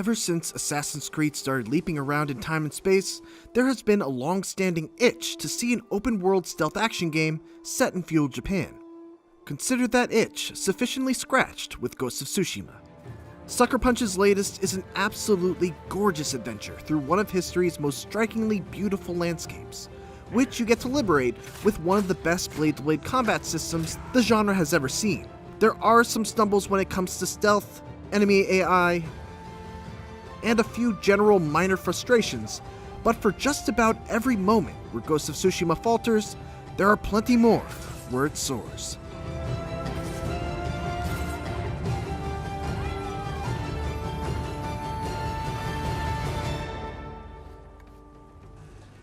Ever since Assassin's Creed started leaping around in time and space, there has been a long-standing itch to see an open-world stealth action game set in feudal Japan. Consider that itch sufficiently scratched with Ghost of Tsushima. Sucker Punch's latest is an absolutely gorgeous adventure through one of history's most strikingly beautiful landscapes, which you get to liberate with one of the best blade-to-blade combat systems the genre has ever seen. There are some stumbles when it comes to stealth, enemy AI, and a few general minor frustrations, but for just about every moment where Ghost of Tsushima falters, there are plenty more where it soars.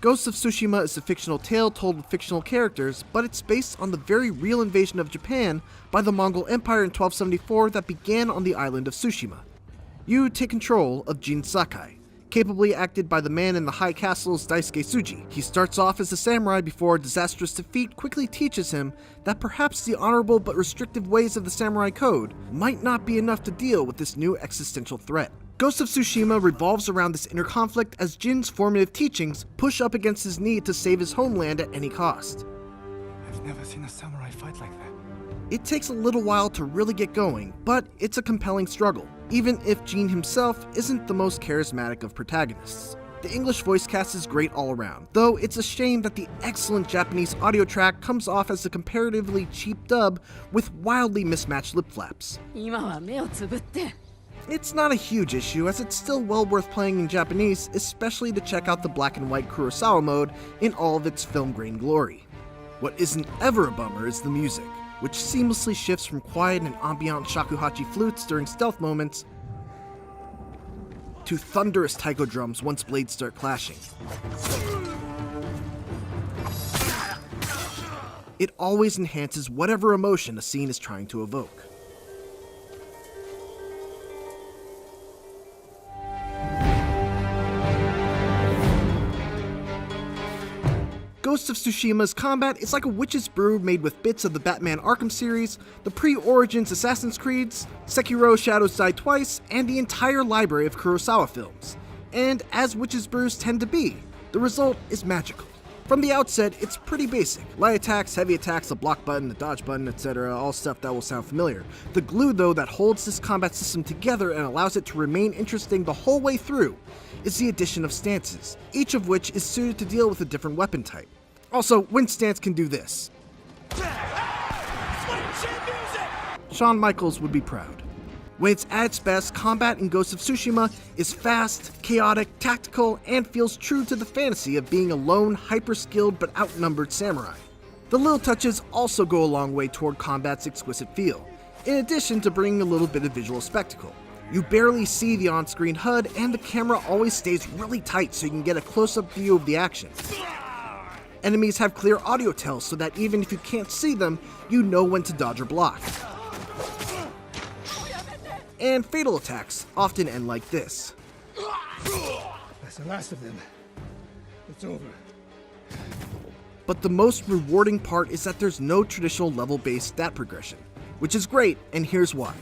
Ghost of Tsushima is a fictional tale told with fictional characters, but it's based on the very real invasion of Japan by the Mongol Empire in 1274 that began on the island of Tsushima. You take control of Jin Sakai, capably acted by the man in the high castle's Daisuke Tsuji. He starts off as a samurai before a disastrous defeat quickly teaches him that perhaps the honorable but restrictive ways of the samurai code might not be enough to deal with this new existential threat. Ghost of Tsushima revolves around this inner conflict as Jin's formative teachings push up against his need to save his homeland at any cost. I've never seen a samurai fight like that. It takes a little while to really get going, but it's a compelling struggle, even if Jin himself isn't the most charismatic of protagonists. The English voice cast is great all around, though it's a shame that the excellent Japanese audio track comes off as a comparatively cheap dub with wildly mismatched lip flaps. It's not a huge issue, as it's still well worth playing in Japanese, especially to check out the black and white Kurosawa mode in all of its film-grain glory. What isn't ever a bummer is the music, which seamlessly shifts from quiet and ambient shakuhachi flutes during stealth moments to thunderous taiko drums once blades start clashing. It always enhances whatever emotion a scene is trying to evoke. Ghost of Tsushima's combat is like a witch's brew made with bits of the Batman Arkham series, the pre-Origins Assassin's Creeds, Sekiro Shadows Die Twice, and the entire library of Kurosawa films. And as witch's brews tend to be, the result is magical. From the outset, it's pretty basic. Light attacks, heavy attacks, a block button, a dodge button, etc., all stuff that will sound familiar. The glue, though, that holds this combat system together and allows it to remain interesting the whole way through is the addition of stances, each of which is suited to deal with a different weapon type. Also, Wind Stance can do this. Shawn Michaels would be proud. When it's at its best, combat in Ghost of Tsushima is fast, chaotic, tactical, and feels true to the fantasy of being a lone, hyper-skilled but outnumbered samurai. The little touches also go a long way toward combat's exquisite feel, in addition to bringing a little bit of visual spectacle. You barely see the on-screen HUD, and the camera always stays really tight so you can get a close-up view of the action. Enemies have clear audio tells so that even if you can't see them, you know when to dodge or block. And fatal attacks often end like this. That's the last of them. It's over. But the most rewarding part is that there's no traditional level-based stat progression, which is great, and here's why.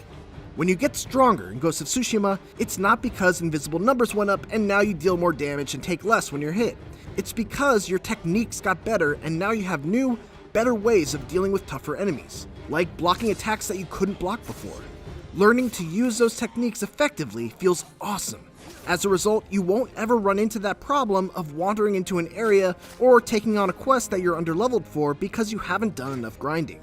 When you get stronger in Ghost of Tsushima, it's not because invisible numbers went up and now you deal more damage and take less when you're hit. It's because your techniques got better and now you have new, better ways of dealing with tougher enemies, like blocking attacks that you couldn't block before. Learning to use those techniques effectively feels awesome. As a result, you won't ever run into that problem of wandering into an area or taking on a quest that you're underleveled for because you haven't done enough grinding.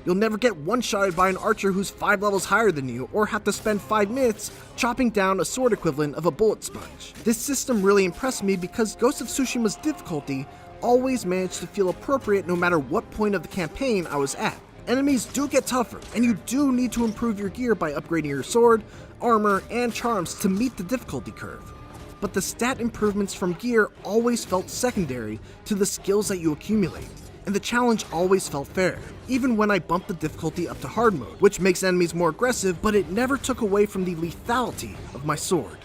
You'll never get one-shotted by an archer who's 5 levels higher than you, or have to spend 5 minutes chopping down a sword equivalent of a bullet sponge. This system really impressed me because Ghost of Tsushima's difficulty always managed to feel appropriate no matter what point of the campaign I was at. Enemies do get tougher, and you do need to improve your gear by upgrading your sword, armor, and charms to meet the difficulty curve. But the stat improvements from gear always felt secondary to the skills that you accumulate. And the challenge always felt fair, even when I bumped the difficulty up to hard mode, which makes enemies more aggressive, but it never took away from the lethality of my sword.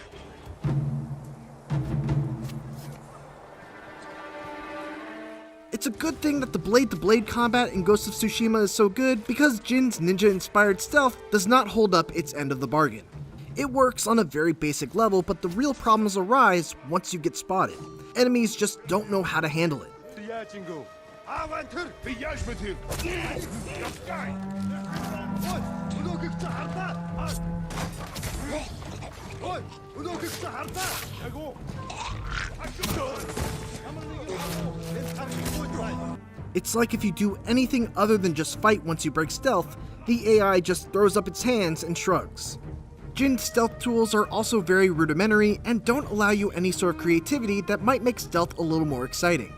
It's a good thing that the blade-to-blade combat in Ghost of Tsushima is so good, because Jin's ninja-inspired stealth does not hold up its end of the bargain. It works on a very basic level, but the real problems arise once you get spotted. Enemies just don't know how to handle it. It's like if you do anything other than just fight once you break stealth, the AI just throws up its hands and shrugs. Jin's stealth tools are also very rudimentary and don't allow you any sort of creativity that might make stealth a little more exciting.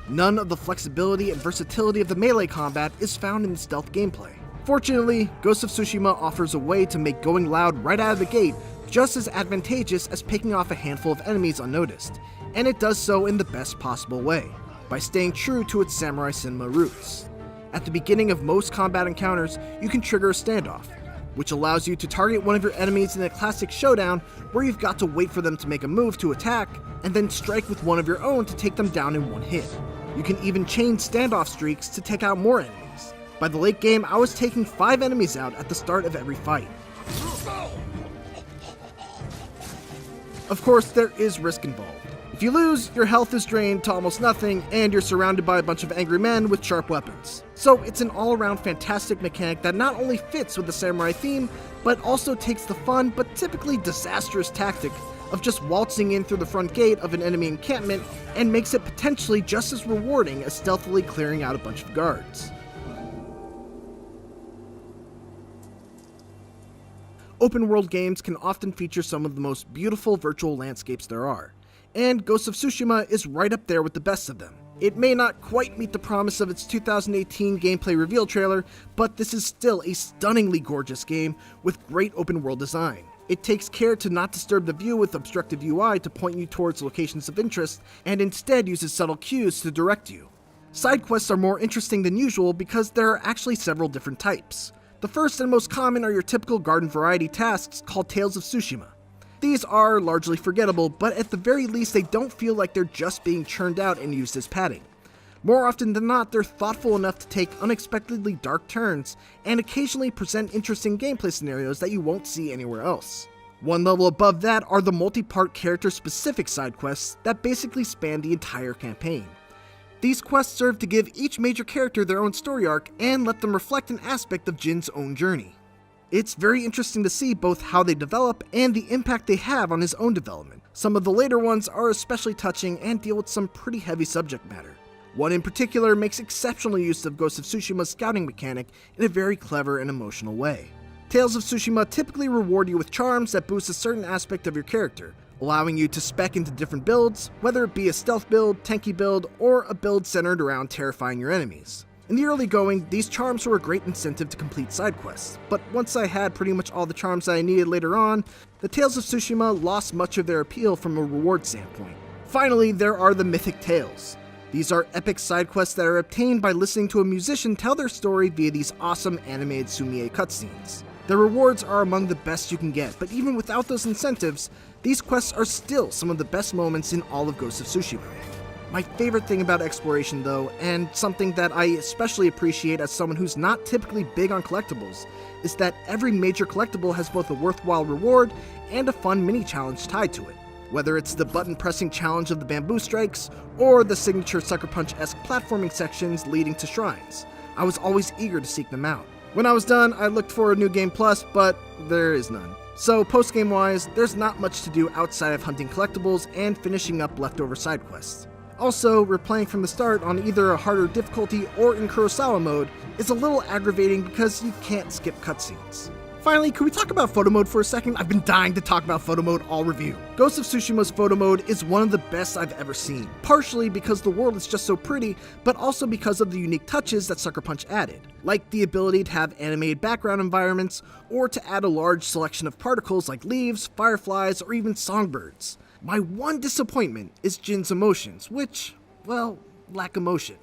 None of the flexibility and versatility of the melee combat is found in the stealth gameplay. Fortunately, Ghost of Tsushima offers a way to make going loud right out of the gate just as advantageous as picking off a handful of enemies unnoticed, and it does so in the best possible way, by staying true to its samurai cinema roots. At the beginning of most combat encounters, you can trigger a standoff, which allows you to target one of your enemies in a classic showdown where you've got to wait for them to make a move to attack, and then strike with one of your own to take them down in one hit. You can even chain standoff streaks to take out more enemies. By the late game, I was taking 5 enemies out at the start of every fight. Of course, there is risk involved. If you lose, your health is drained to almost nothing, and you're surrounded by a bunch of angry men with sharp weapons. So it's an all-around fantastic mechanic that not only fits with the samurai theme, but also takes the fun but typically disastrous tactic of just waltzing in through the front gate of an enemy encampment and makes it potentially just as rewarding as stealthily clearing out a bunch of guards. Open world games can often feature some of the most beautiful virtual landscapes there are, and Ghost of Tsushima is right up there with the best of them. It may not quite meet the promise of its 2018 gameplay reveal trailer, but this is still a stunningly gorgeous game with great open world design. It takes care to not disturb the view with obstructive UI to point you towards locations of interest, and instead uses subtle cues to direct you. Side quests are more interesting than usual because there are actually several different types. The first and most common are your typical garden variety tasks called Tales of Tsushima. These are largely forgettable, but at the very least they don't feel like they're just being churned out and used as padding. More often than not, they're thoughtful enough to take unexpectedly dark turns and occasionally present interesting gameplay scenarios that you won't see anywhere else. One level above that are the multi-part character-specific side quests that basically span the entire campaign. These quests serve to give each major character their own story arc and let them reflect an aspect of Jin's own journey. It's very interesting to see both how they develop and the impact they have on his own development. Some of the later ones are especially touching and deal with some pretty heavy subject matter. One in particular makes exceptional use of Ghost of Tsushima's scouting mechanic in a very clever and emotional way. Tales of Tsushima typically reward you with charms that boost a certain aspect of your character, allowing you to spec into different builds, whether it be a stealth build, tanky build, or a build centered around terrifying your enemies. In the early going, these charms were a great incentive to complete side quests, but once I had pretty much all the charms that I needed later on, the Tales of Tsushima lost much of their appeal from a reward standpoint. Finally, there are the Mythic Tales. These are epic side quests that are obtained by listening to a musician tell their story via these awesome animated Sumie cutscenes. The rewards are among the best you can get, but even without those incentives, these quests are still some of the best moments in all of Ghost of Tsushima. My favorite thing about exploration though, and something that I especially appreciate as someone who's not typically big on collectibles, is that every major collectible has both a worthwhile reward and a fun mini-challenge tied to it. Whether it's the button-pressing challenge of the bamboo strikes, or the signature Sucker Punch-esque platforming sections leading to shrines, I was always eager to seek them out. When I was done, I looked for a New Game Plus, but there is none. So post-game wise, there's not much to do outside of hunting collectibles and finishing up leftover side quests. Also, replaying from the start on either a harder difficulty or in Kurosawa mode is a little aggravating because you can't skip cutscenes. Finally, can we talk about photo mode for a second? I've been dying to talk about photo mode all review. Ghost of Tsushima's photo mode is one of the best I've ever seen, partially because the world is just so pretty, but also because of the unique touches that Sucker Punch added, like the ability to have animated background environments, or to add a large selection of particles like leaves, fireflies, or even songbirds. My one disappointment is Jin's emotions, which, well, lack emotion.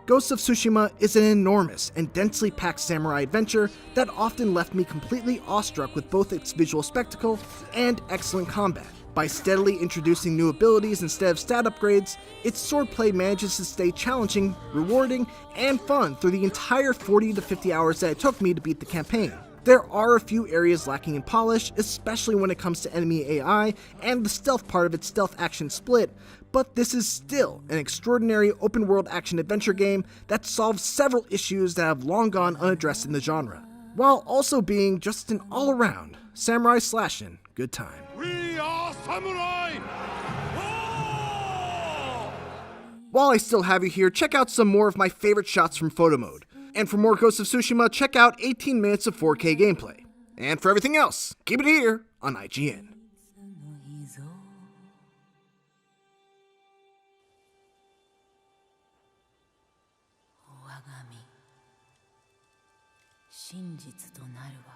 Ghost of Tsushima is an enormous and densely packed samurai adventure that often left me completely awestruck with both its visual spectacle and excellent combat. By steadily introducing new abilities instead of stat upgrades, its swordplay manages to stay challenging, rewarding, and fun through the entire 40 to 50 hours that it took me to beat the campaign. There are a few areas lacking in polish, especially when it comes to enemy AI and the stealth part of its stealth action split, but this is still an extraordinary open-world action-adventure game that solves several issues that have long gone unaddressed in the genre, while also being just an all-around samurai slashin' good time. We are samurai! While I still have you here, check out some more of my favorite shots from photo mode. And for more Ghost of Tsushima, check out 18 minutes of 4K gameplay. And for everything else, keep it here on IGN. 真実となるわ。